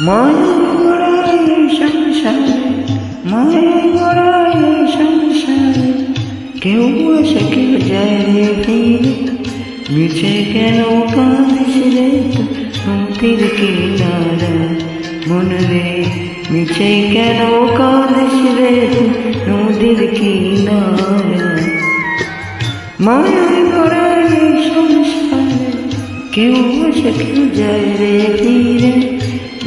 মায়ায় গড়ায় এই সংসারে, মায়ায় গড়ায় এই সংসারে, কেউ আসে কেউ যায় রে ফিরে, মিছে কেন কাঁদিস রে নদীর কিনারা, মন রে মিছে কেন কাঁদিস রে নদীর কিনারা। মায়ায় গড়ায় এই সংসারে, কেউ আসে কেউ যায় রে ফিরে,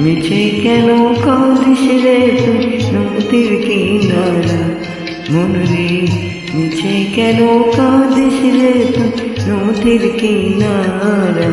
মিছে কেন কাঁদিস রে তুই নদীর কিনারা, মন রে মিছে কেন কাঁদিস রে তুই নদীর কিনারা।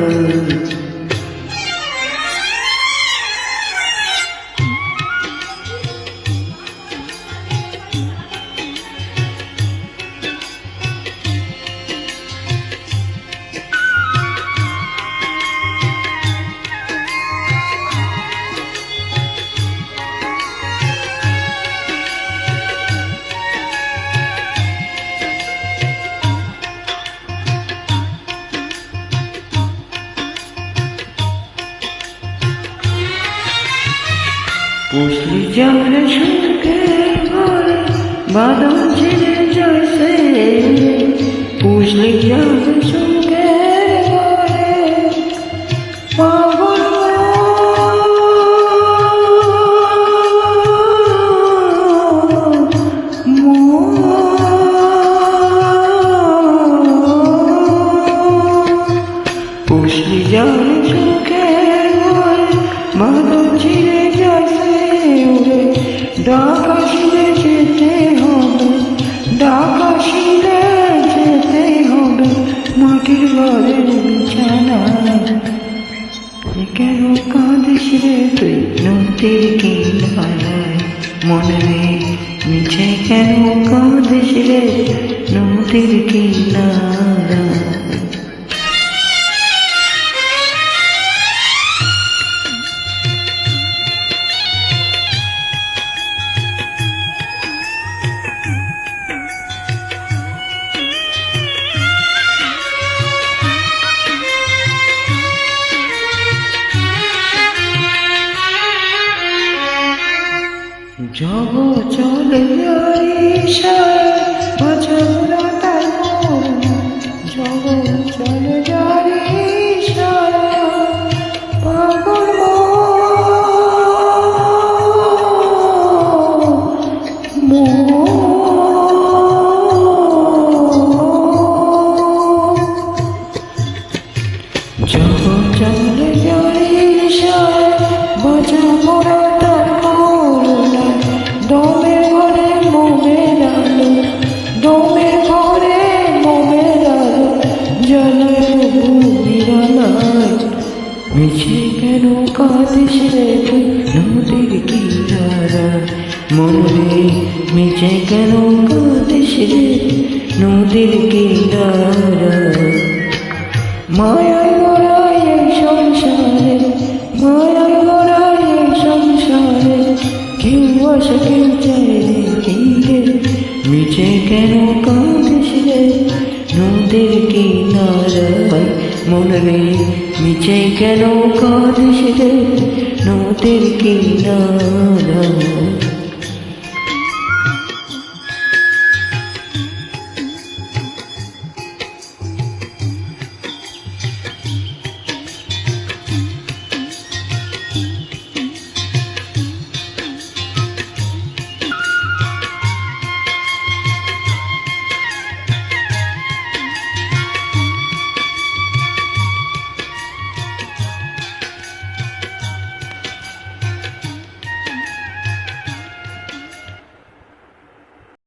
পুষলি যারে সুখের ঘরে বাদল ছিঁড়ে যাইছে, পুষলি যারে সুখের ঘরে পাগল পুষলি যারে সুখের ঘরে বাদল ছিঁড়ে যাইছে, ঢাকা শিলে যেতে হবে, ঢাকা শিলে যেতে হবে, মাটির ঘরের বিছানা। কেন কাঁদিস রে তুই নদীর কিনারায়, মনে রে মিছে কেন কাঁদিস রে নদীর কিনারায়। জগৎ চলে যায় ইশারায়, বাঁচাবো তার মন, জগৎ চলে যায় ইশারায়, পাগল জগৎ চলে যায় ইশারায়, বাঁচাবো তার মন, দমের ঘরে মোমের আলো, দমের ঘরে মোমের আলো, জ্বালায় তবু বিড়ালায়। মিছে কেন কাঁদিস রে তুই নদীর কিনারা, মন রে মিছে কেন কাঁদিস রে নদীর কিনারা। মায়ায় গড়ায় এই সংসারে, মায়ায় গড়ায় এই সংসারে, কেউ আসে কেউ যায় রে ফিরে, মিছে কেন কাঁদিস রে নদীর কিনারায়, মন রে মিছে কেন কাঁদিস রে নদীর কিনারায়।